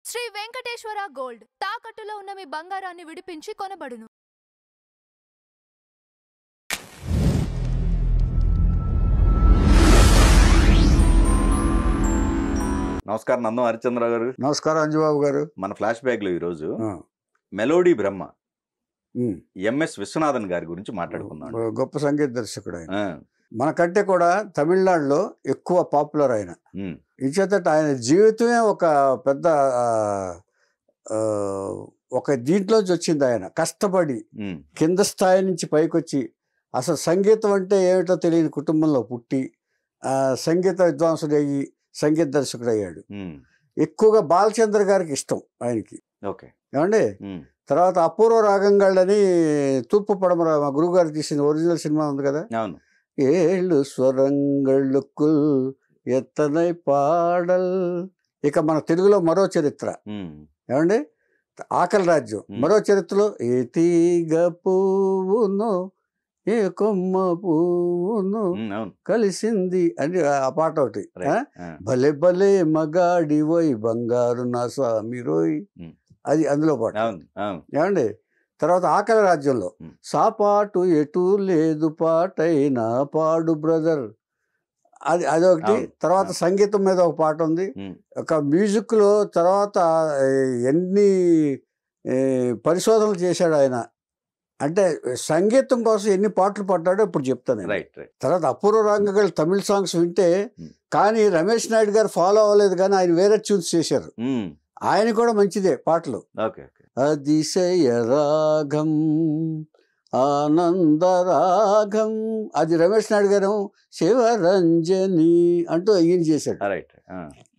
Shri Venkateswara gold తాకట్టులో ఉన్న మీ బంగారాన్ని విడిపించి కొనబడును. నమస్కారం నందం హరిచంద్ర గారు. నమస్కారం అంజుబాబు గారు. మన ఫ్లాష్ బ్యాక్ లో ఈరోజు మెలోడీ బ్రహ్మ ఎంఎస్ విశ్వనాథన్ గారి గురించి మాట్లాడుకుందాం. గొప్ప సంగీత దర్శకుడు ఆయన. మనకంటే కూడా తమిళనాడులో ఎక్కువ పాపులర్ ఆయన. ఇచ్చేత ఆయన జీవితమే ఒక పెద్ద ఒక దీంట్లోంచి వచ్చింది. ఆయన కష్టపడి కింద స్థాయి నుంచి పైకొచ్చి అసలు సంగీతం అంటే ఏమిటో తెలియని కుటుంబంలో పుట్టి సంగీత విద్వాంసుడు అయ్యి సంగీత దర్శకుడు అయ్యాడు. ఎక్కువగా బాలచంద్ర గారికి ఇష్టం ఆయనకి. ఏమండి, తర్వాత అపూర్వ రాగంగాళ్ళని తూర్పు పడమర మా గురువు గారు తీసిన ఒరిజినల్ సినిమా ఉంది కదా, ఏళ్ళు స్వరంగళ్ళుకుల్ ఎత్తనై పాడల్. ఇక మన తెలుగులో మరో చరిత్ర ఏమండి, ఆకలి రాజ్యం. మరో చరిత్రలో ఏ తీగ పువ్వును ఏ కొమ్మ పువ్వును కలిసింది అని ఆ పాట ఒకటి. భలే భలే మగాడి పోయి బంగారు నా స్వామి రోయ్, అది అందులో పాట. ఏమండి, తర్వాత ఆకలి రాజ్యంలో సాపాటు ఎటు లేదు పాటైనా పాడు బ్రదర్, అది అదొకటి. తర్వాత సంగీతం మీద ఒక పాట ఉంది. ఒక మ్యూజిక్లో తర్వాత ఎన్ని పరిశోధనలు చేశాడు ఆయన అంటే సంగీతం కోసం ఎన్ని పాటలు పడ్డాడో ఇప్పుడు చెప్తాను. తర్వాత అపూర్వ రాగంగాళ్ళు తమిళ సాంగ్స్ వింటే, కానీ రమేష్ నాయుడు గారు ఫాలో అవ్వలేదు, కానీ ఆయన వేరే ట్యూన్స్ చేశారు. ఆయన కూడా మంచిదే పాటలు. అతిశయ రాగం ఆనంద రాగం, అది రమేష్ నాయుడు గారు శివరంజని అంటూ ఈయన చేశాడు.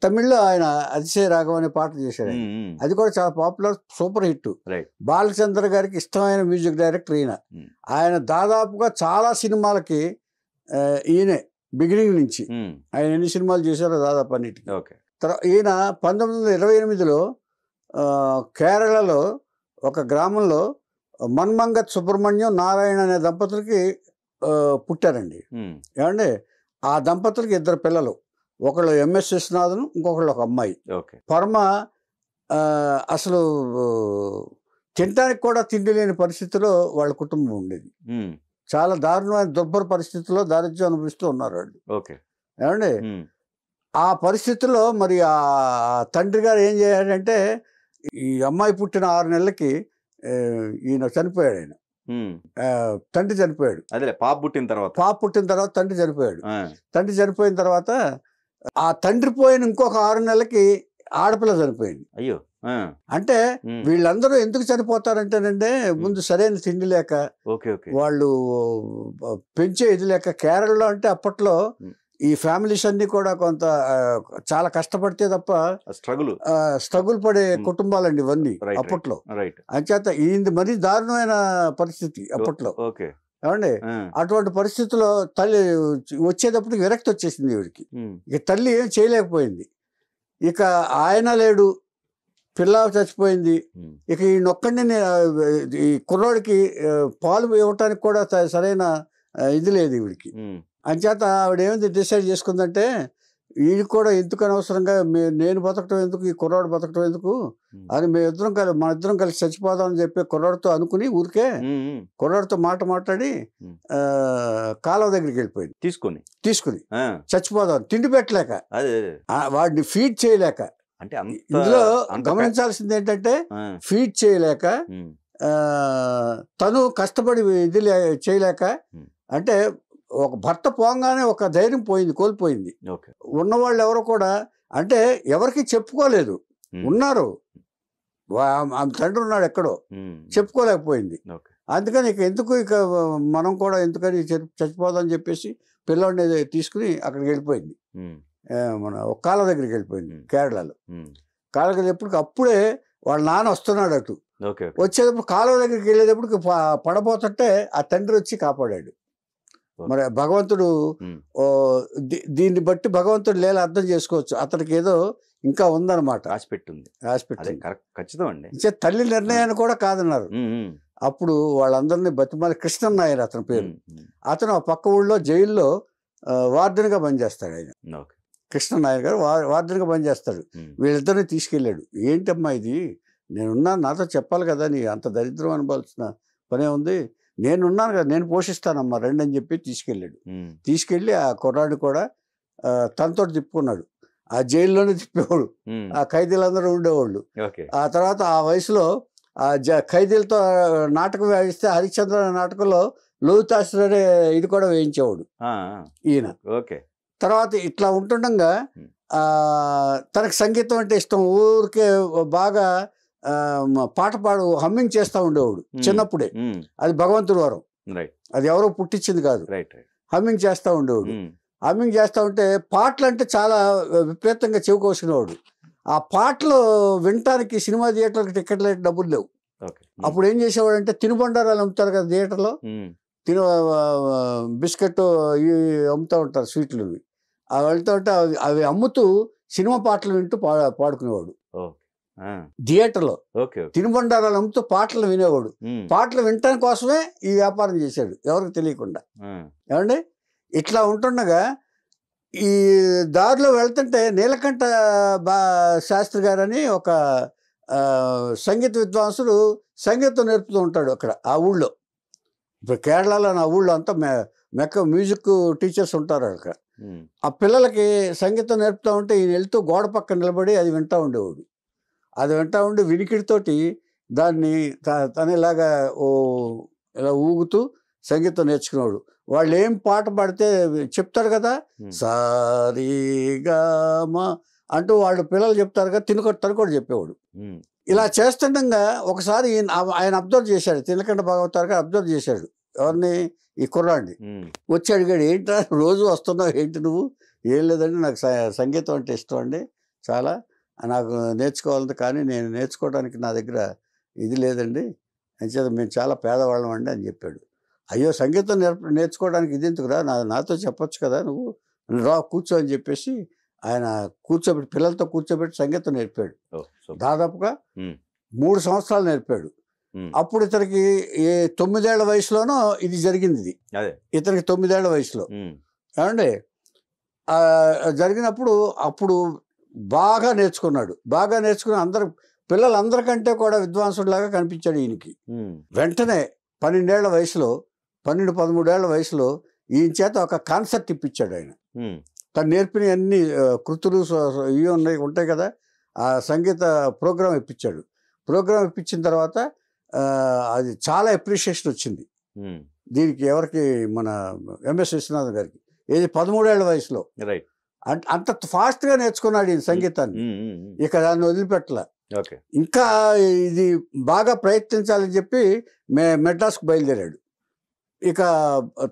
తమిళ్లో ఆయన అతిశయ రాగం అనే పాట చేశాడు. అది కూడా చాలా పాపులర్, సూపర్ హిట్. బాలచంద్ర గారికి ఇష్టమైన మ్యూజిక్ డైరెక్టర్ ఈయన. ఆయన దాదాపుగా చాలా సినిమాలకి ఈయనే బిగినింగ్ నుంచి ఆయన ఎన్ని సినిమాలు చేశారో దాదాపు అన్నిటికీ. తర్వాత ఈయన 1928లో కేరళలో ఒక గ్రామంలో మన్మంగత్ సుబ్రహ్మణ్యం నారాయణ అనే దంపతులకి పుట్టారండి. ఏమండి, ఆ దంపతులకి 2 పిల్లలు, ఒకళ్ళు ఎంఎస్ విశ్వనాథన్, ఇంకొకళ్ళు ఒక అమ్మాయి. పరమ అసలు తినడానికి కూడా తిండి లేని పరిస్థితిలో వాళ్ళ కుటుంబం ఉండేది. చాలా దారుణమైన దుర్భర పరిస్థితుల్లో దారిద్ర్యం అనుభవిస్తూ ఉన్నారు వాళ్ళు. ఏమండి, ఆ పరిస్థితుల్లో మరి ఆ తండ్రి గారు ఏం చేయాడంటే, ఈ అమ్మాయి పుట్టిన 6 నెలలకి ఈయన చనిపోయాడు. ఆయన తండ్రి చనిపోయాడు. పాప పుట్టిన తర్వాత తండ్రి చనిపోయాడు. తండ్రి చనిపోయిన తర్వాత ఆ తండ్రి పోయిన ఇంకొక 6 నెలలకి ఆడపిల్ల చనిపోయింది. అయ్యో, అంటే వీళ్ళందరూ ఎందుకు చనిపోతారంటేనంటే, ముందు సరైన తిండి లేక, వాళ్ళు పెంచే ఇది లేక. కేరళలో అంటే అప్పట్లో ఈ ఫ్యామిలీస్ అన్ని కూడా కొంత చాలా కష్టపడితే తప్ప స్ట్రగుల్ పడే కుటుంబాలండి ఇవన్నీ అప్పట్లో. అంచేత ఈయన మరీ దారుణమైన పరిస్థితి అప్పట్లో. ఏమండి, అటువంటి పరిస్థితుల్లో తల్లి వచ్చేటప్పుడు విరక్తి వచ్చేసింది వీడికి. ఇక తల్లి ఏం చేయలేకపోయింది. ఇక ఆయన లేడు, పిల్ల చచ్చిపోయింది. ఇక ఈ నొక్కడిని ఈ కుర్రోడికి పాలు ఇవ్వటానికి కూడా సరైన ఇది లేదు వీడికి. అంచేత ఆవిడేమిది డిసైడ్ చేసుకుందంటే, వీడికి కూడా ఎందుకు అనవసరంగా నేను బతకటం ఎందుకు, ఈ కుర్రాడు బతకటం ఎందుకు అని మన ఇద్దరం కలిసి చచ్చిపోదాం అని చెప్పి కుర్రాడితో అనుకుని ఊరికే కుర్రాడితో మాట్లాడి కాలువ దగ్గరికి వెళ్ళిపోయింది. తీసుకుని చచ్చిపోదాం, తిండి పెట్టలేక, వాడిని ఫీడ్ చేయలేక. అంటే ఇందులో గమనించాల్సింది ఏంటంటే, ఫీడ్ చేయలేక, తను కష్టపడి ఇది చేయలేక, అంటే ఒక భర్త పోగానే ఒక ధైర్యం కోల్పోయింది. ఉన్నవాళ్ళు ఎవరు కూడా అంటే ఎవరికి చెప్పుకోలేదు. ఉన్నారు, తండ్రి ఉన్నాడు ఎక్కడో, చెప్పుకోలేకపోయింది. అందుకని ఇక ఎందుకు, ఇక మనం కూడా ఎందుకని చచ్చిపోదామని చెప్పేసి పిల్లోడిని తీసుకుని అక్కడికి వెళ్ళిపోయింది. మన ఒక కాలువ దగ్గరికి వెళ్ళిపోయింది కేరళలో. కాలువ దగ్గర అప్పుడే వాళ్ళ నాన్న వస్తున్నాడు అటు. వచ్చేటప్పుడు కాలువ దగ్గరికి వెళ్ళేటప్పుడు పడబోతుంటే ఆ తండ్రి వచ్చి కాపాడాడు. మరి భగవంతుడు దీన్ని బట్టి భగవంతుడు లేలా అర్థం చేసుకోవచ్చు, అతనికి ఏదో ఇంకా ఉందన్నమాట, రాసిపెట్టింది. తల్లి నిర్ణయాన్ని కూడా కాదన్నారు. అప్పుడు వాళ్ళందరినీ బతిమాలి, కృష్ణన్ నాయర్ అతని పేరు. అతను ఆ పక్క ఊళ్ళో జైల్లో వార్డెన్గా పనిచేస్తాడు ఆయన. కృష్ణ నాయర్ గారు వార్డెన్గా పనిచేస్తాడు. వీళ్ళిద్దరిని తీసుకెళ్ళాడు. ఏంటమ్మా ఇది, నేనున్నాను, నాతో చెప్పాలి కదా, నీ అంత దరిద్రం అనుభవాల్సిన పనే ఉంది, నేనున్నాను కదా, నేను పోషిస్తానమ్మా రండి అని చెప్పి తీసుకెళ్ళాడు. తీసుకెళ్ళి ఆ కుర్రాడు కూడా తనతో తిప్పుకున్నాడు. ఆ జైల్లోనే తిప్పేవాడు, ఆ ఖైదీలందరూ ఉండేవాళ్ళు. ఆ తర్వాత ఆ వయసులో ఆ ఖైదీలతో నాటకం వేయిస్తే హరిశ్చంద్ర నాటకంలో లోహితాసురే ఇది కూడా వేయించేవాడు ఈయన. తర్వాత ఇట్లా ఉంటుండగా తనకు సంగీతం అంటే ఇష్టం, ఊరికే బాగా పాట హమ్మింగ్ చేస్తూ ఉండేవాడు చిన్నప్పుడే. అది భగవంతుడి వరం, అది ఎవరో పుట్టించింది కాదు. హమ్మింగ్ చేస్తూ ఉండేవాడు. హమ్మింగ్ చేస్తూ ఉంటే పాటలు అంటే చాలా విపరీతంగా చెవికోసుకునేవాడు. ఆ పాటలు వినటానికి సినిమా థియేటర్కి టికెట్లు డబ్బులు లేవు. అప్పుడు ఏం చేసేవాడు అంటే తినుబండారాలు అమ్ముతారు కదా థియేటర్లో, బిస్కెట్ ఇవి అమ్ముతూ ఉంటారు, స్వీట్లు. అవి వెళ్తూ ఉంటే అవి అమ్ముతూ సినిమా పాటలు వింటూ పాడుకునేవాడు థియేటర్లో. తినుబండారాలు అమ్ముతూ పాటలు వినేవాడు. పాటలు వినటానికి కోసమే ఈ వ్యాపారం చేశాడు, ఎవరికి తెలియకుండా. ఏమండి, ఇట్లా ఉంటుండగా ఈ దారిలో వెళ్తుంటే నీలకంఠ శాస్త్రి గారని ఒక సంగీత విద్వాంసుడు సంగీతం నేర్పుతూ ఉంటాడు అక్కడ ఆ ఊళ్ళో. ఇప్పుడు కేరళలో నా ఊళ్ళో అంతా మ్యూజిక్ టీచర్స్ ఉంటారు అక్కడ. ఆ పిల్లలకి సంగీతం నేర్పుతూ ఉంటే ఈయన వెళ్తూ గోడ పక్కన నిలబడి అది వింటూ ఉండేవాడు. అది వింటూ ఉండి వినికిడితోటి దాన్ని తనలాగా ఇలా ఊగుతూ సంగీతం నేర్చుకునేవాడు. వాళ్ళు ఏం పాట పాడితే చెప్తారు కదా, సారీగామా అంటూ వాళ్ళు పిల్లలు చెప్తారు కదా, తను కూడా చెప్పేవాడు. ఇలా చేస్తుండగా ఒకసారి ఆయన అబ్జర్వ్ చేశాడు, తిలకంఠ భాగవతారు గారు అబ్జర్వ్ చేశాడు. ఎవరిని? ఈ కుర్రాడిని. వచ్చి అడిగాడు, ఏంట్రా రోజు వస్తున్నావు, ఏంటి నువ్వు? ఏం లేదండి, నాకు సంగీతం అంటే ఇష్టం అండి చాలా, నాకు నేర్చుకోవాలంటే, కానీ నేను నేర్చుకోవడానికి నా దగ్గర ఇది లేదండి, అంచేత మేము చాలా పేదవాళ్ళం అండి అని చెప్పాడు. అయ్యో, సంగీతం నేర్చుకోవడానికి ఇది ఎందుకురా, నాతో చెప్పొచ్చు కదా, నువ్వు రా కూర్చో అని చెప్పేసి ఆయన కూర్చోబెట్టి పిల్లలతో కూర్చోబెట్టి సంగీతం నేర్పాడు. దాదాపుగా 3 సంవత్సరాలు నేర్పాడు. అప్పుడు ఇతనికి 9 ఏళ్ల వయసులోనో ఇది జరిగింది. ఇతనికి 9 ఏళ్ల వయసులో. ఏమండి, జరిగినప్పుడు అప్పుడు బాగా నేర్చుకున్నాడు. బాగా నేర్చుకుని పిల్లలందరికంటే కూడా విద్వాంసుడిలాగా కనిపించాడు ఈయనకి. వెంటనే 12 ఏళ్ల వయసులో 12-13 ఏళ్ల వయసులో ఈయన చేత ఒక కాన్సర్ట్ ఇప్పించాడు ఆయన. తను నేర్పిన అన్ని కృతులు ఇవి ఉంటాయి కదా, ఆ సంగీత ప్రోగ్రాం ఇప్పించాడు. ప్రోగ్రాం ఇప్పించిన తర్వాత అది చాలా అప్రిషియేషన్ వచ్చింది దీనికి. ఎవరికి? మన ఎంఎస్ విశ్వనాథన్ గారికి. ఏది 13 ఏళ్ల వయసులో. అంత ఫాస్ట్గా నేర్చుకున్నాడు ఈ సంగీతాన్ని. ఇక దాన్ని వదిలిపెట్టలే. ఇంకా ఇది బాగా ప్రయత్నించాలని చెప్పి మెడ్రాస్కు బయలుదేరాడు. ఇక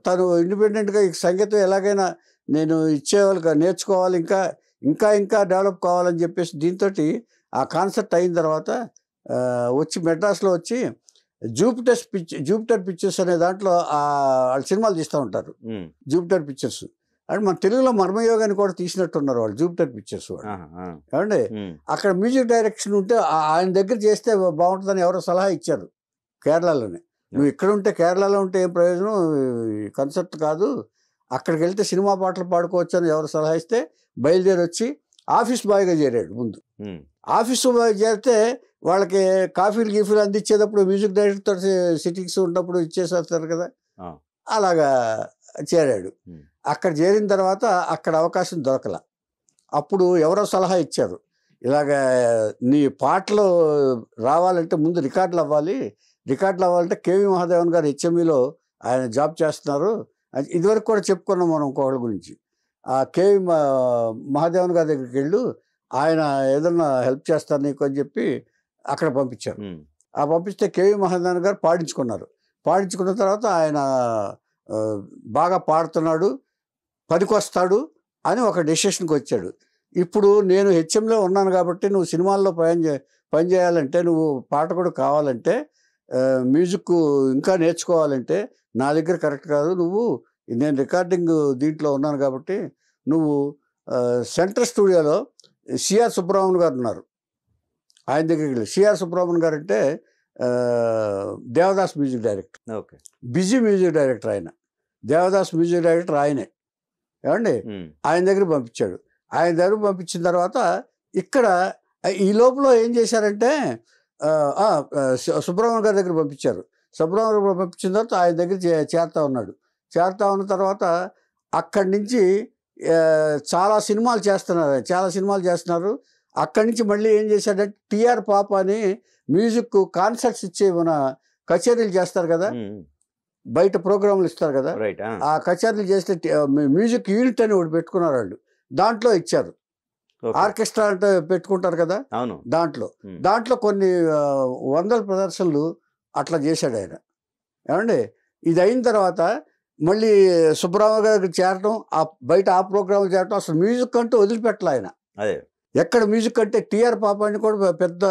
తను ఇండిపెండెంట్గా ఈ సంగీతం ఎలాగైనా నేను ఇచ్చేవాళ్ళకి నేర్చుకోవాలి, ఇంకా ఇంకా డెవలప్ కావాలని చెప్పేసి దీంతో ఆ కాన్సర్ట్ అయిన తర్వాత వచ్చి మెడ్రాస్లో వచ్చి జూపిటర్ పిక్చర్స్ అనే దాంట్లో వాళ్ళు సినిమాలు తీస్తూ ఉంటారు. జూపిటర్ పిక్చర్స్ అంటే మన తెలుగులో మర్మయోగాన్ని కూడా తీసినట్టున్నారు వాళ్ళు, జూపిటర్ పిక్చర్స్ వాళ్ళు. ఏమండి, అక్కడ మ్యూజిక్ డైరెక్షన్ ఉంటే ఆయన దగ్గర చేస్తే బాగుంటుందని ఎవరో సలహా ఇచ్చారు కేరళలోనే. నువ్వు ఇక్కడ ఉంటే, కేరళలో ఉంటే ఏం ప్రయోజనం, కన్సర్ట్ కాదు, అక్కడికి వెళ్తే సినిమా పాటలు పాడుకోవచ్చు అని ఎవరు సలహా ఇస్తే బయలుదేరి వచ్చి ఆఫీస్ బాయ్గా చేరాడు. ముందు ఆఫీస్ బాయ్ చేరితే వాళ్ళకి కాఫీలు గీఫీలు అందించేటప్పుడు మ్యూజిక్ డైరెక్టర్ సిట్టింగ్స్ ఉన్నప్పుడు ఇచ్చేసేస్తారు కదా, అలాగా చేరాడు. అక్కడ చేరిన తర్వాత అక్కడ అవకాశం దొరకల. అప్పుడు ఎవరో సలహా ఇచ్చారు, ఇలాగ నీ పాటలు రావాలంటే ముందు రికార్డులు అవ్వాలంటే కేవి మహాదేవన్ గారు హెచ్ఎంఈలో ఆయన జాబ్ చేస్తున్నారు. ఇదివరకు కూడా చెప్పుకున్నాం మనం ఇంకొకళ్ళ గురించి. ఆ కేవి మహాదేవన్ గారి దగ్గరికి వెళ్ళు, ఆయన ఏదన్నా హెల్ప్ చేస్తారు నీకు అని చెప్పి అక్కడ పంపించారు. ఆ పంపిస్తే కేవి మహాదేవన్ గారు పాడించుకున్న తర్వాత ఆయన బాగా పాడుతున్నాడు, పనికొస్తాడు అని ఒక డెసిషన్కి వచ్చాడు. ఇప్పుడు నేను హెచ్ఎంలో ఉన్నాను కాబట్టి నువ్వు సినిమాల్లో పని చేయాలంటే, నువ్వు పాట కూడా కావాలంటే, మ్యూజిక్ ఇంకా నేర్చుకోవాలంటే నా దగ్గర కరెక్ట్ కాదు, నేను రికార్డింగ్ దీంట్లో ఉన్నాను కాబట్టి నువ్వు సెంట్రల్ స్టూడియోలో సిఆర్ సుబ్రహ్మణ్యం గారు ఉన్నారు, ఆయన దగ్గరికి వెళ్ళి. సిఆర్ సుబ్రహ్మణ్యం గారు అంటే Devdas music director, busy music director ఆయన. దేవదాస్ మ్యూజిక్ డైరెక్టర్ ఆయనే. ఏమండి, ఆయన దగ్గర పంపించాడు. ఆయన దగ్గర పంపించిన తర్వాత ఇక్కడ ఈ లోపల ఏం చేశారంటే సుబ్రహ్మణ్యం గారి దగ్గర పంపించారు. సుబ్రహ్మణ్యం గారు పంపించిన తర్వాత ఆయన దగ్గర చేరుతా ఉన్నాడు. చేరుతా ఉన్న తర్వాత అక్కడి నుంచి చాలా సినిమాలు చేస్తున్నారు. అక్కడి నుంచి మళ్ళీ ఏం చేశాడంటే టిఆర్ పాప అని మ్యూజిక్ కాన్సర్ట్స్ ఇచ్చే మన కచేరీలు చేస్తారు కదా, బయట ప్రోగ్రాంలు ఇస్తారు కదా, ఆ కచేరీలు చేస్తే మ్యూజిక్ యూనిట్ అని ఒకటి పెట్టుకున్నారు వాళ్ళు. దాంట్లో ఇచ్చారు. ఆర్కెస్ట్రా అంటే పెట్టుకుంటారు కదా, దాంట్లో కొన్ని వందల ప్రదర్శనలు అట్లా చేశాడు ఆయన. ఏమండి ఇది అయిన తర్వాత మళ్ళీ సుబ్రహ్మణ్యం గారికి చేరటం, బయట ఆ ప్రోగ్రాంలు చేరటం, అసలు మ్యూజిక్ అంటూ వదిలిపెట్టలే ఆయన. ఎక్కడ మ్యూజిక్ అంటే టిఆర్ పాప అని కూడా పెద్ద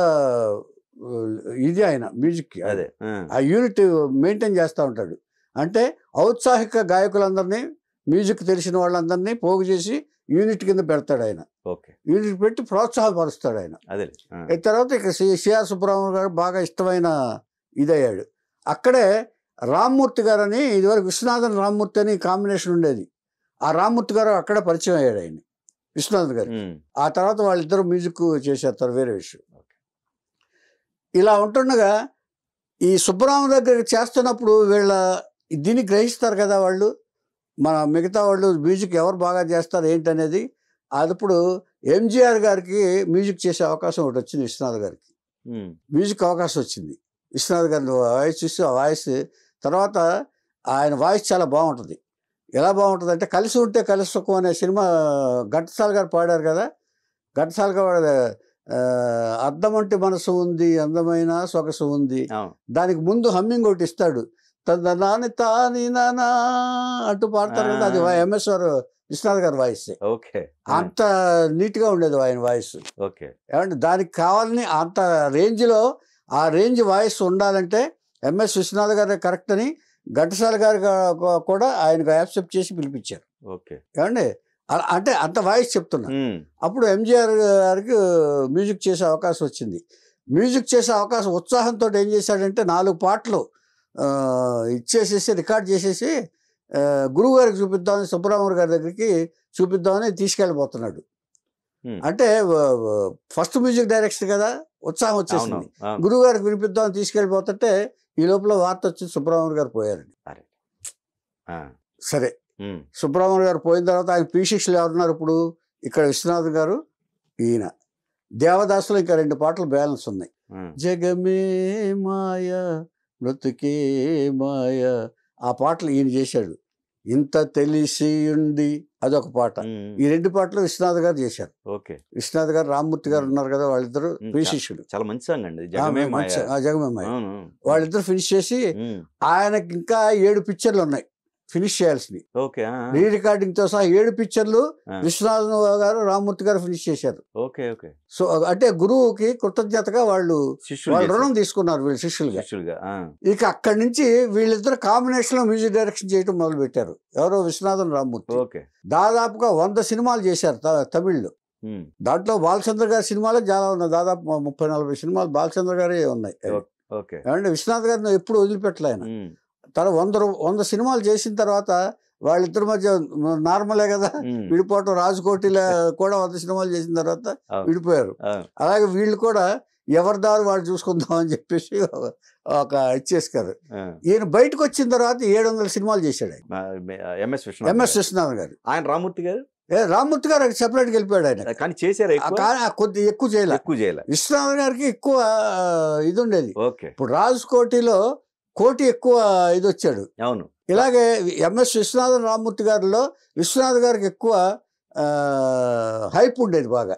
ఇది ఆయన మ్యూజిక్, ఆ యూనిట్ మెయింటైన్ చేస్తూ ఉంటాడు. అంటే ఔత్సాహిక గాయకులందరినీ, మ్యూజిక్ తెలిసిన వాళ్ళందరినీ పోగు చేసి యూనిట్ కింద పెడతాడు ఆయన. యూనిట్ పెట్టి ప్రోత్సాహపరుస్తాడు ఆయన. తర్వాత ఇక సిఆర్ సుబ్రహ్మణ్యం గారు బాగా ఇష్టమైన ఇదయ్యాడు. అక్కడే రామ్మూర్తి గారు అని, ఇదివరకు విశ్వనాథన్ రామ్మూర్తి అని కాంబినేషన్ ఉండేది. ఆ రామ్మూర్తి గారు అక్కడే పరిచయం అయ్యాడు ఆయన విశ్వనాథన్ గారు. ఆ తర్వాత వాళ్ళిద్దరూ మ్యూజిక్ చేసేస్తారు, వేరే విషయం. ఇలా ఉంటుండగా ఈ సుబ్బరామ దగ్గర చేస్తున్నప్పుడు వీళ్ళ దీన్ని గ్రహిస్తారు కదా వాళ్ళు, మన మిగతా వాళ్ళు మ్యూజిక్ ఎవరు బాగా చేస్తారు ఏంటనేది. అప్పుడు ఎంజీఆర్ గారికి మ్యూజిక్ చేసే అవకాశం ఒకటి వచ్చింది. విశ్వనాథ్ గారికి మ్యూజిక్ అవకాశం వచ్చింది. విశ్వనాథ్ గారి వాయిస్ చూసి ఆ వాయిస్ తర్వాత ఆయన వాయిస్ చాలా బాగుంటుంది. ఎలా బాగుంటుంది అంటే కలిసి ఉంటే కలిసి సుఖం అనే సినిమా ఘంటసాల గారు పాడారు కదా, ఘంటసాల గారు అర్థం అంటే మనసు ఉంది, అందమైన సొగసు ఉంది, దానికి ముందు హమ్మింగ్ ఒకటి ఇస్తాడు, తని తాని నానా అంటూ పాడతారు కదా, అది ఎంఎస్ విశ్వనాథ్ గారి వాయిస్. అంత నీట్గా ఉండేది ఆయన వాయిస్. ఏమంటే దానికి కావాలని అంత రేంజ్లో, ఆ రేంజ్ వాయిస్ ఉండాలంటే ఎంఎస్ విశ్వనాథ్ గారు కరెక్ట్ అని ఘంటసాల గారు కూడా ఆయనకు యాక్సెప్ట్ చేసి పిలిపించారు. ఏమండి అంటే అంత వాయిస్ చెప్తున్నా. అప్పుడు ఎంజీఆర్ గారికి మ్యూజిక్ చేసే అవకాశం వచ్చింది. మ్యూజిక్ చేసే అవకాశం ఉత్సాహంతో ఏం చేశాడంటే 4 పాటలు ఇచ్చేసేసి రికార్డ్ చేసేసి గురువు గారికి చూపిద్దామని, సుబ్రహ్మణ్యం గారి దగ్గరికి చూపిద్దామని తీసుకెళ్ళిపోతున్నాడు. అంటే ఫస్ట్ మ్యూజిక్ డైరెక్టర్ కదా, ఉత్సాహం వచ్చేసింది. గురువు గారికి వినిపిద్దామని తీసుకెళ్ళిపోతుంటే ఈ లోపల వార్త వచ్చి సుబ్రహ్మణ్యం గారు పోయారండి. సరే, సుబ్రహ్మణ్యం గారు పోయిన తర్వాత ఆయన పీశిష్యులు ఎవరున్నారు ఇప్పుడు? ఇక్కడ విశ్వనాథ్ గారు, ఈయన. దేవదాసులో ఇంకా 2 పాటలు బ్యాలెన్స్ ఉన్నాయి. జగమే మాయ మృతుకే మాయ, ఆ పాటలు ఈయన చేశాడు. ఇంత తెలిసి ఉండి అదొక పాట. ఈ 2 పాటలు విశ్వనాథ్ గారు చేశారు. విశ్వనాథ్ గారు, రామ్మూర్తి గారు ఉన్నారు కదా, వాళ్ళిద్దరు పీశిష్యులు. చాలా మంచి సాంగ్ అండి జగమే మాయ. వాళ్ళిద్దరు ఫినిష్ చేసి ఆయనకి ఇంకా 7 పిక్చర్లు ఉన్నాయి ఫినిష్ చేయాల్సింది. రీ రికార్డింగ్ తో సహా 7 పిక్చర్లు విశ్వనాథ్ గారు, రామ్మూర్తి గారు ఫినిష్ చేశారు. సో అంటే గురువుకి కృతజ్ఞతగా వాళ్ళు రుణం తీసుకున్నారు వీళ్ళు శిష్యులుగా. ఇక అక్కడి నుంచి వీళ్ళిద్దరు కాంబినేషన్ లో మ్యూజిక్ డైరెక్షన్ చేయడం మొదలు పెట్టారు. ఎవరో విశ్వనాథన్, రామ్మూర్తి. దాదాపుగా 100 సినిమాలు చేశారు తమిళ్లో. దాంట్లో బాలచంద్ర గారి సినిమాలే చాలా ఉన్నాయి. దాదాపు 30-40 సినిమాలు బాలచంద్ర గారే ఉన్నాయి. అంటే విశ్వనాథ్ గారిని ఎప్పుడు వదిలిపెట్టలే ఆయన. తర్వాత 100 సినిమాలు చేసిన తర్వాత వాళ్ళిద్దరి మధ్య నార్మలే కదా విడిపోవటం. రాజకోటిలో కూడా 100 సినిమాలు చేసిన తర్వాత విడిపోయారు. అలాగే వీళ్ళు కూడా ఎవరి దారి వాళ్ళు చూసుకుందాం అని చెప్పేసి ఒక ఇచ్చేసుకారు. ఈయన బయటకు వచ్చిన తర్వాత 700 సినిమాలు చేశాడు ఎంఎస్ విశ్వనాథన్ గారు. ఆయన రామ్మూర్తి గారు సెపరేట్గా వెళ్ళిపోయాడు ఆయన. కానీ చేశారు, కొద్ది ఎక్కువ చేయలే. విశ్వనాథన్ గారికి ఎక్కువ ఇది ఉండేది. ఇప్పుడు రాజకోటిలో కోటి ఎక్కువ ఇది వచ్చాడు. అవును. ఇలాగే ఎంఎస్ విశ్వనాథన్, రామ్మూర్తి గారిలో విశ్వనాథ్ గారికి ఎక్కువ హైప్ ఉండేది బాగా.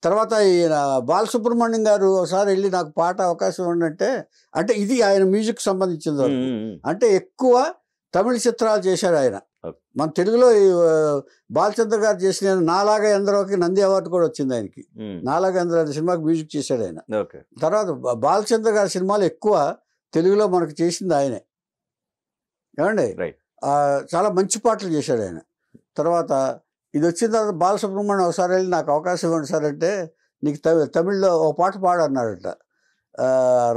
తర్వాత ఈయన బాలసుబ్రహ్మణ్యం గారు ఒకసారి వెళ్ళి నాకు పాట అవకాశం ఉండంటే, అంటే ఇది ఆయన మ్యూజిక్ సంబంధించింది. అంటే ఎక్కువ తమిళ చిత్రాలు చేశాడు ఆయన. మన తెలుగులో బాలచంద్ర గారు చేసిన నాలాగా ఎందరోకి నంది అవార్డు కూడా వచ్చింది ఆయనకి. నాలాగా ఎందరో సినిమాకి మ్యూజిక్ చేశాడు ఆయన. తర్వాత బాలచంద్ర గారి సినిమాలు ఎక్కువ తెలుగులో మనకు చేసింది ఆయనే. ఏమండి చాలా మంచి పాటలు చేశాడు ఆయన. తర్వాత ఇది వచ్చిన తర్వాత బాలసుబ్రహ్మణ్యం ఒకసారి వెళ్ళి నాకు అవకాశం ఇవ్వండి సార్ అంటే, నీకు తమిళ్లో ఒక పాట పాడన్నాడట.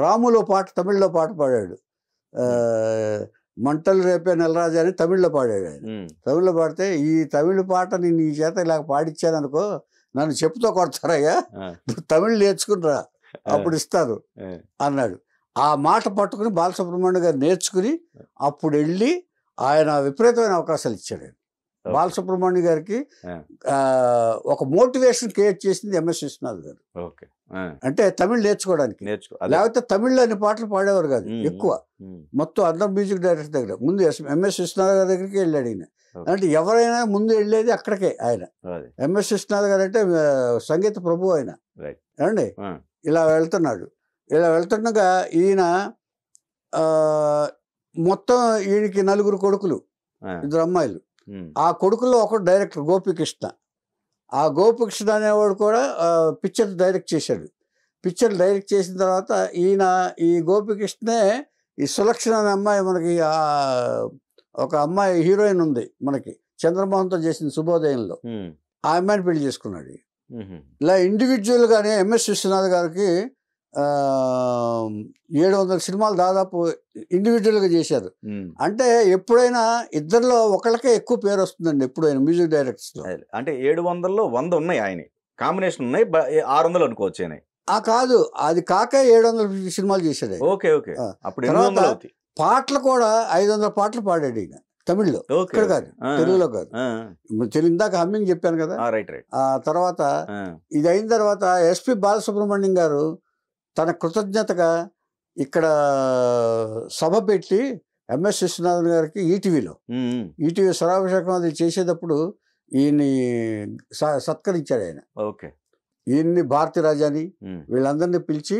రాములో పాట తమిళ్లో పాట పాడాడు. మంటలు రేపే నెలరాజు అని తమిళ్లో పాడాడు ఆయన. తమిళ్లో పాడితే ఈ తమిళ పాటని నీ చేత ఇలాగ పాడిచ్చాను అనుకో నన్ను చెప్పుతో కొడతారయ్యా, తమిళ్ నేర్చుకునిరా అప్పుడు ఇస్తారు అన్నాడు. ఆ మాట పట్టుకుని బాలసుబ్రహ్మణ్యం గారు నేర్చుకుని అప్పుడు వెళ్ళి ఆయన విపరీతమైన అవకాశాలు ఇచ్చాడు. బాలసుబ్రహ్మణ్యం గారికి ఒక మోటివేషన్ క్రియేట్ చేసింది ఎంఎస్ విశ్వనాథ్ గారు. అంటే తమిళ్ నేర్చుకోవడానికి. లేకపోతే తమిళ్లో అన్ని పాటలు పాడేవారు కాదు ఎక్కువ. మొత్తం అందరు మ్యూజిక్ డైరెక్టర్ దగ్గర ముందు ఎంఎస్ విశ్వనాథ్ గారి దగ్గరికి వెళ్ళాడు ఈయన. అంటే ఎవరైనా ముందు వెళ్ళేది అక్కడికే ఆయన. ఎంఎస్ విశ్వనాథ్ గారు అంటే సంగీత ప్రభు ఆయన ఏమండి. ఇలా వెళ్తున్నాడు. ఇలా వెళ్తుండగా ఈయన మొత్తం ఈయనకి 4 కొడుకులు, 2 అమ్మాయిలు. ఆ కొడుకుల్లో ఒకడు డైరెక్టర్ గోపికృష్ణ. ఆ గోపికృష్ణ అనేవాడు కూడా పిక్చర్ డైరెక్ట్ చేశాడు. పిక్చర్ డైరెక్ట్ చేసిన తర్వాత ఈయన ఈ గోపికృష్ణే ఈ సులక్షణ అనే అమ్మాయి, మనకి ఒక అమ్మాయి హీరోయిన్ ఉంది మనకి, చంద్రమోహన్తో చేసిన శుభోదయంలో, ఆ అమ్మాయిని పెళ్లి చేసుకున్నాడు. ఇలా ఇండివిజువల్గానే ఎంఎస్ విశ్వనాథ్ గారికి 700 సినిమాలు దాదాపు ఇండివిజువల్గా చేశారు. అంటే ఎప్పుడైనా ఇద్దరిలో ఒకళ్ళకే ఎక్కువ పేరు వస్తుందండి ఎప్పుడైనా మ్యూజిక్ డైరెక్టర్స్లో. అంటే 700లో 100 ఉన్నాయి ఆయన కాంబినేషన్ ఉన్నాయి, 600 అనుకోవచ్చు ఆయన. కాదు, అది కాక 700 సినిమాలు చేశాడు. Okay okay. అప్పుడు పాటలు కూడా 500 పాటలు పాడాడు ఈయన తమిళ్లో, ఇక్కడ కాదు తెలుగులో కాదు. తెలుగు ఇందాక హమ్మింగ్ చెప్పాను కదా. ఆ తర్వాత ఇది అయిన తర్వాత ఎస్పి బాలసుబ్రహ్మణ్యం గారు తన కృతజ్ఞతగా ఇక్కడ సభ పెట్టి ఎంఎస్ విశ్వనాథన్ గారికి ఈటీవీ స్వరాభిషేకం అది చేసేటప్పుడు ఈయన్ని సత్కరించాడు ఆయన. ఈయన్ని భారతీ రాజాని వీళ్ళందరినీ పిలిచి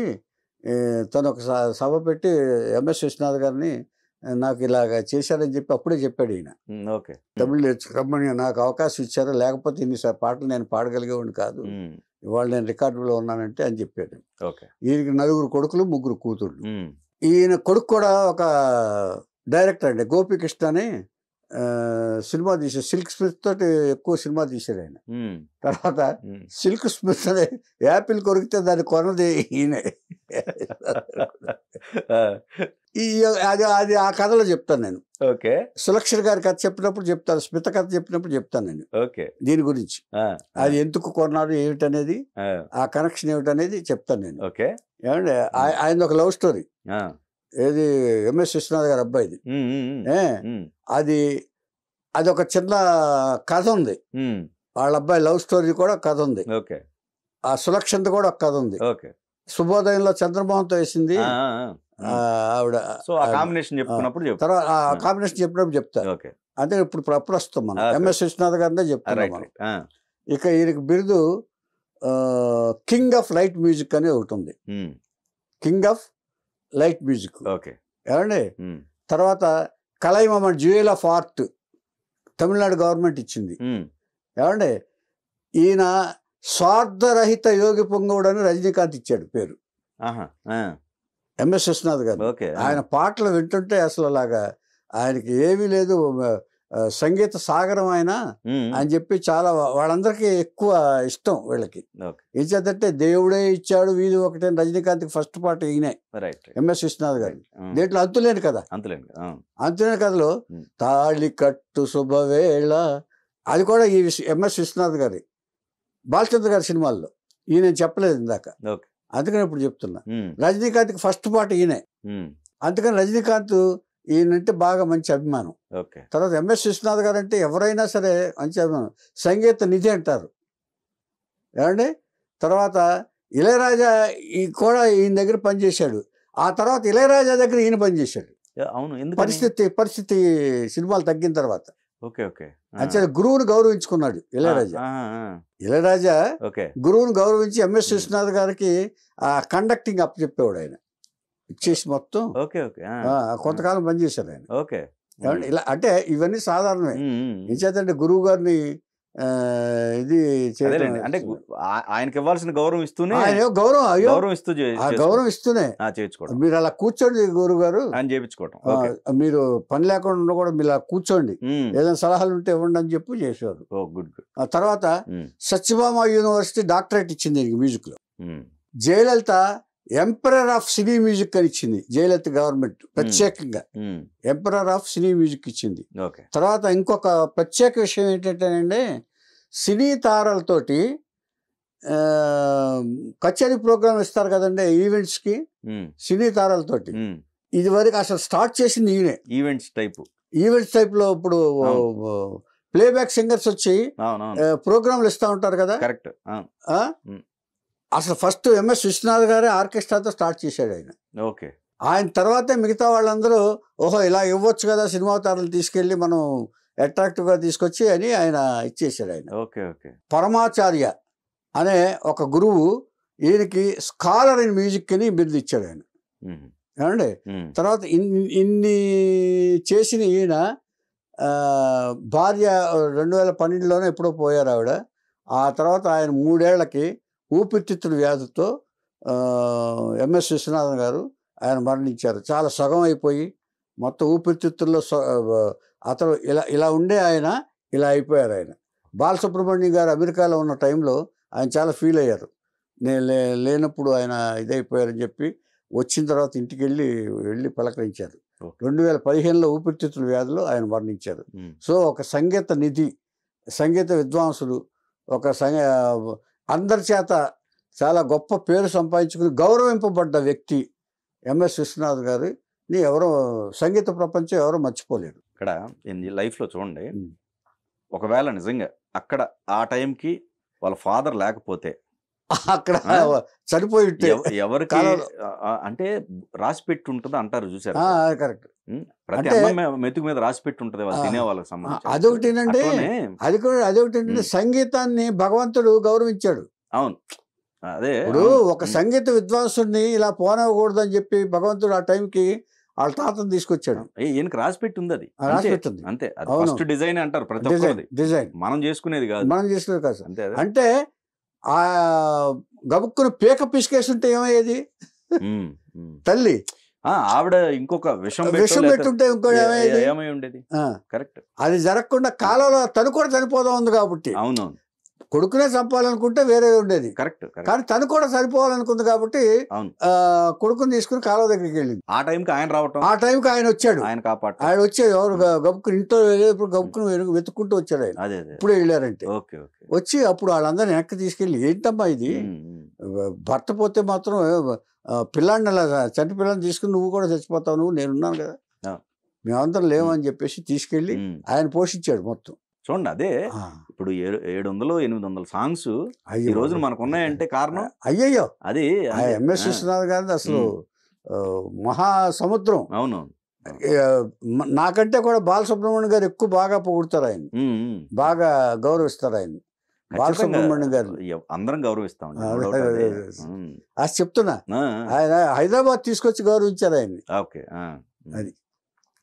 తను ఒక సభ పెట్టి ఎంఎస్ విశ్వనాథ్ గారిని నాకు ఇలాగ చేశారని చెప్పి అప్పుడే చెప్పాడు ఈయన. తమిళ్ నేర్చుకోమని నాకు అవకాశం ఇచ్చారు, లేకపోతే ఇన్ని పాటలు నేను పాడగలిగేవాడిని కాదు, ఇవాళ నేను రికార్డులో ఉన్నానంటే అని చెప్పాడు. ఈయనకి 4 కొడుకులు 3 కూతుళ్ళు. ఈయన కొడుకు కూడా ఒక డైరెక్టర్ అండి, గోపికృష్ణ అని సినిమా తీసాడు. సిల్క్ స్మిత్ తోటి ఎక్కువ సినిమా తీశాడు ఆయన. తర్వాత సిల్క్ స్మిత్ అనే యాపిల్ కొరికితే దాన్ని కొన్నది ఈయనే. అది ఆ కథలో చెప్తాను నేను. సులక్షణ గారి కథ చెప్పినప్పుడు చెప్తాను, స్మిత కథ చెప్పినప్పుడు చెప్తాను నేను దీని గురించి. అది ఎందుకు కొన్నాడు ఏమిటనేది, ఆ కనెక్షన్ ఏమిటనేది చెప్తాను నేను. ఏమంటే ఆయన ఒక లవ్ స్టోరీ, ఏది ఎంఎస్ విశ్వనాథ్ గారి అబ్బాయిది. అది ఒక చిన్న కథ ఉంది, వాళ్ళ అబ్బాయి లవ్ స్టోరీ కూడా కథ ఉంది. ఆ సులక్షణ కూడా ఒక కథ ఉంది. శుభోదయంలో చంద్రమోహన్తో వేసింది ఆవిడ. తర్వాత ఆ కాంబినేషన్ చెప్పినప్పుడు చెప్తా. అంటే ఇప్పుడు ప్రస్తుతం మనం ఎంఎస్ విశ్వనాథ్ గారినే చెప్తున్నాం. ఇక ఈయనకి బిరుదు కింగ్ ఆఫ్ లైట్ మ్యూజిక్ అని ఒకటి ఉంది, కింగ్ ఆఫ్ లైట్ మ్యూజిక్. ఏమండి తర్వాత Kalaimamani jewel of art Tamil Nadu government ఇచ్చింది. ఏమండి ఈయన స్వార్థరహిత యోగి పొంగవుడు అని రజనీకాంత్ ఇచ్చాడు పేరు ఎంఎస్ విశ్వనాథ్ గారు. ఆయన పాటలు వింటుంటే అసలు అలాగా ఆయనకి ఏమీ లేదు, సంగీత సాగరం ఆయన అని చెప్పి చాలా వాళ్ళందరికీ ఎక్కువ ఇష్టం వీళ్ళకి. ఏం చేద్దంటే దేవుడే ఇచ్చాడు వీధి ఒకటే రజనీకాంత్కి ఫస్ట్ పాట ఈయనే ఎంఎస్ విశ్వనాథ్ గారు. దీంట్లో అంతులేని కదా, అంతులేని కథలో తాళి కట్టు శుభవేళ అది కూడా ఈ ఎంఎస్ విశ్వనాథ్ గారి బాలచంద్ర గారి సినిమాల్లో ఈయన చెప్పలేదు ఇందాక, అందుకని ఇప్పుడు చెప్తున్నా. రజనీకాంత్కి ఫస్ట్ పాట ఈయనే, అందుకని రజనీకాంత్ ఈయనంటే బాగా మంచి అభిమానం. తర్వాత ఎంఎస్ విశ్వనాథ్ గారు అంటే ఎవరైనా సరే మంచి అభిమానం, సంగీత నిధి అంటారు. ఏమండి తర్వాత ఇళయరాజా కూడా ఈయన దగ్గర పనిచేశాడు. ఆ తర్వాత ఇళయరాజా దగ్గర ఈయన పనిచేశాడు. పరిస్థితి సినిమాలు తగ్గిన తర్వాత అంటే గురువుని గౌరవించుకున్నాడు ఇళయరాజా. గురువుని గౌరవించి ఎంఎస్ విశ్వనాథ్ గారికి ఆ కండక్టింగ్ అప్ చెప్పేవాడు ఆయన, ఇచ్చేసి మొత్తం కొంతకాలం పనిచేశారు ఆయన. ఇలా అంటే ఇవన్నీ సాధారణమే. ఏం చేద్దంటే గురువు గారిని ఇది అంటే ఆయనకి ఇవ్వాల్సిన గౌరవం ఇస్తూనే గౌరవం ఇస్తూనే మీరు అలా కూర్చోండి గురువు గారు అని చేయించుకోవటం, మీరు పని లేకుండా కూడా మీరు అలా కూర్చోండి, ఏదైనా సలహాలు ఉంటే ఇవ్వండి అని చెప్పి చేసేవారు. ఆ తర్వాత సత్యభామ యూనివర్సిటీ డాక్టరేట్ ఇచ్చింది మ్యూజిక్ లో. Jayalalithaa emperor of cine music అని ఇచ్చింది జయలలిత గవర్నమెంట్ ప్రత్యేకంగా. ఎంపరర్ ఆఫ్ సినీ మ్యూజిక్ ఇచ్చింది. తర్వాత ఇంకొక ప్రత్యేక విషయం ఏంటంటేనండి, సినీ తారలతోటి కచేరీ ప్రోగ్రామ్ ఇస్తారు కదండి ఈవెంట్స్కి, సినీ తారలతోటి. ఇది వరకు అసలు స్టార్ట్ చేసింది ఈయనే. ఈవెంట్స్ టైప్లో ఇప్పుడు ప్లేబ్యాక్ సింగర్స్ వచ్చి ప్రోగ్రాంలు ఇస్తూ ఉంటారు కదా. అసలు ఫస్ట్ ఎంఎస్ విశ్వనాథ్ గారే ఆర్కెస్ట్రాతో స్టార్ట్ చేశాడు ఆయన. ఆయన తర్వాతే మిగతా వాళ్ళందరూ ఓహో ఇలా ఇవ్వచ్చు కదా సినిమా తారలు తీసుకెళ్ళి మనం అట్రాక్టివ్గా తీసుకొచ్చి అని ఆయన ఇచ్చేసాడు ఆయన. పరమాచార్య అనే ఒక గురువు ఈయనకి స్కాలర్ ఇన్ మ్యూజిక్ అని బిరుదు ఇచ్చాడు ఆయన. ఏమండి తర్వాత ఇన్ని చేసిన ఈయన భార్య 2012లోనే ఎప్పుడో పోయారు ఆవిడ. ఆ తర్వాత ఆయన 3 ఏళ్లకి ఊపిరితిత్తుల వ్యాధితో ఎంఎస్ విశ్వనాథన్ గారు ఆయన మరణించారు. చాలా సగం అయిపోయి మొత్తం ఊపిరితిత్తుల్లో అతను ఇలా ఉండే ఆయన ఇలా అయిపోయారు ఆయన. బాలసుబ్రహ్మణ్యం గారు అమెరికాలో ఉన్న టైంలో ఆయన చాలా ఫీల్ అయ్యారు, నేను లేనప్పుడు ఆయన ఇదైపోయారని చెప్పి వచ్చిన తర్వాత ఇంటికి వెళ్ళి పలకరించారు. 2015లో ఊపిరితిత్తుల వ్యాధిలో ఆయన మరణించారు. సో ఒక సంగీత నిధి, సంగీత విద్వాంసుడు, ఒక అందరి చేత చాలా గొప్ప పేరు సంపాదించుకుని గౌరవింపబడ్డ వ్యక్తి ఎంఎస్ విశ్వనాథ్ గారిని ఎవరో సంగీత ప్రపంచం ఎవరో మర్చిపోలేరు. ఇక్కడ లైఫ్లో చూడండి, ఒకవేళ నిజంగా అక్కడ ఆ టైంకి వాళ్ళ ఫాదర్ లేకపోతే అక్కడ చనిపోయి ఎవరికి అంటే రాసి పెట్టి ఉంటుంది అంటారు చూసారు. కరెక్ట్. ప్రతి మెతుకు మీద రాసి పెట్టి ఉంటుంది వాళ్ళు తినే వాళ్ళకి సంబంధించి. అదొకటేనండి, అదొకటేంటంటే సంగీతాన్ని భగవంతుడు గౌరవించాడు. అవును, అదే ఇప్పుడు ఒక సంగీత విద్వాంసుడిని ఇలా పోనవకూడదు అని చెప్పి భగవంతుడు ఆ టైంకి వాళ్ళ తాతను తీసుకొచ్చాడు. ఈయనకి రాసి పెట్టి ఉంది, అది రాసి పెట్టింది అంతే. ఫస్ట్ డిజైన్ అంటారు, ప్రతి ఒక్కరిది డిజైన్, మనం చేసుకునేది కాదు, అంతే. అంటే ఆ గబుక్కును పేక పిసికేస్తుంటే ఏమయ్యేది తల్లి, ఆవిడ ఇంకొక విషం పెట్టుంటే ఇంకో ఏమై ఉండేది. కరెక్ట్. అది జరగకుండా కాలంలో తను కూడా చనిపోదాం ఉంది కాబట్టి. అవునవును, కొడుకునే చంపాలనుకుంటే వేరే ఉండేది. కరెక్ట్. కానీ తను కూడా చనిపోవాలనుకుంది కాబట్టి కొడుకుని తీసుకుని కాలువ దగ్గరికి వెళ్ళింది. ఆ టైంకి ఆయన రావటం, ఆ టైంకి ఆయన వచ్చాడు, ఆయన వచ్చాడు. ఎవరు గబుక్కుని ఇంట్లో వెళ్ళేటప్పుడు గబుక్కుని వెతుక్కుంటూ వచ్చాడు ఆయన. ఇప్పుడే వెళ్ళారంటే వచ్చి అప్పుడు వాళ్ళందరూ వెనక్కి తీసుకెళ్ళి ఏంటమ్మా ఇది, భర్త పోతే మాత్రం పిల్లాడిని అలా చంటి పిల్లని తీసుకుని నువ్వు కూడా చచ్చిపోతావు, నువ్వు నేనున్నాను కదా, మేమందరం లేవని చెప్పేసి తీసుకెళ్ళి ఆయన పోషించాడు మొత్తం. చూడండి, అదే ఇప్పుడు 700-800 సాంగ్స్ ఈ రోజున మనకు ఉన్నాయంటే కారణం అయ్యయ్యో అది ఎంఎస్ విశ్వనాథ్ గారిది అసలు మహా సముద్రం. అవును, నాకంటే కూడా బాలసుబ్రహ్మణ్యం గారు ఎక్కువ బాగా పొగుడతారు ఆయన, బాగా గౌరవిస్తారు ఆయన. బాలసుబ్రహ్మణ్యం గారు అందరం గౌరవిస్తాం. అది చెప్తున్నా, ఆయన హైదరాబాద్ తీసుకొచ్చి గౌరవించారు ఆయన్ని. అది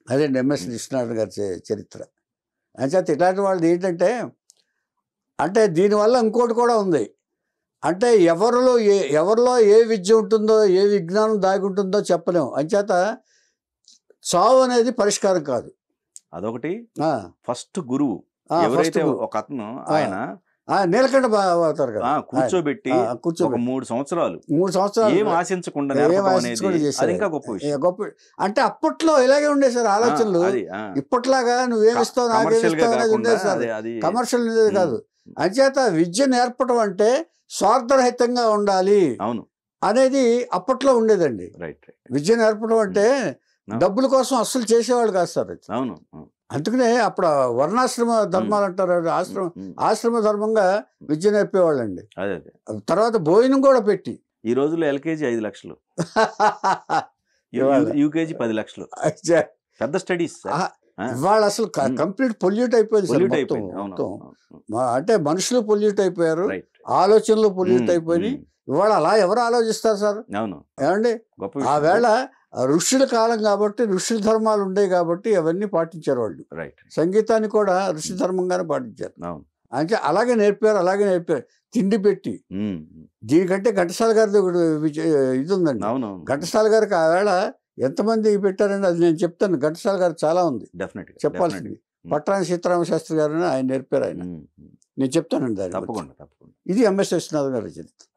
అదేండి ఎంఎస్ విశ్వనాథ్ గారి చరిత్ర. అంచేత ఇట్లాంటి వాళ్ళది ఏంటంటే, అంటే దీనివల్ల ఇంకోటి కూడా ఉంది. అంటే ఎవరిలో ఏ విద్య ఉంటుందో, ఏ విజ్ఞానం దాగి ఉంటుందో చెప్పలేము. అంచేత చావు అనేది పరిష్కారం కాదు. అదొకటి. ఫస్ట్ గురువు ఎవరైతే ఒక అతను ఆయన నీలకంఠ అవుతారు కదా, కూర్చోబెట్టి 3 సంవత్సరాలు ఏం ఆశించకుండా గొప్ప. అంటే అప్పట్లో ఇలాగే ఉండే సార్ ఆలోచనలు. ఇప్పట్లాగా నువ్వేమిస్తావు నాకేమిస్తావు అనేది ఉండేది సార్, కమర్షియల్ అనేది కాదు. అంచేత విద్య నేర్పడం అంటే స్వార్థరహితంగా ఉండాలి అనేది అప్పట్లో ఉండేదండి. విద్య నేర్పడం అంటే డబ్బుల కోసం అస్సలు చేసేవాళ్ళు కాదు సార్. అవును, అందుకనే అప్పుడు వర్ణాశ్రమ ధర్మాలు అంటారు, ఆశ్రమ ధర్మంగా విద్య నేర్పేవాళ్ళండి. తర్వాత భోజనం కూడా పెట్టి. ఈ రోజుల్లో ఎల్కేజీ 5 లక్షలు, యూకేజీ 10 లక్షలు, పెద్ద స్టడీస్. ఇవాళ అసలు కంప్లీట్ పొల్యూట్ అయిపోయింది. అంటే మనుషులు పొల్యూట్ అయిపోయారు, ఆలోచనలు పొల్యూట్ అయిపోయి ఇవాళ అలా ఎవరు ఆలోచిస్తారు సార్? ఏమండి, ఆ వేళ ఋషుల కాలం కాబట్టి ఋషుల ధర్మాలు ఉండేవి కాబట్టి అవన్నీ పాటించారు వాళ్ళు. సంగీతాన్ని కూడా ఋషి ధర్మంగానే పాటించారు. అంటే అలాగే నేర్పారు తిండి పెట్టి. దీనికంటే ఘంటసాల గారిది ఇది ఉందండి. ఘంటసాల గారికి ఆ వేళ ఎంతమంది పెట్టారండి అది నేను చెప్తాను. ఘంటసాల గారు చాలా ఉంది చెప్పాల్సింది. పట్టాణి సీతారామ శాస్త్రి గారు ఆయన నేర్పారు. ఆయన నేను చెప్తానండి దాన్ని. తప్పకుండా. ఇది ఎంఎస్ విశ్వనాథ్ గారి చరిత్ర.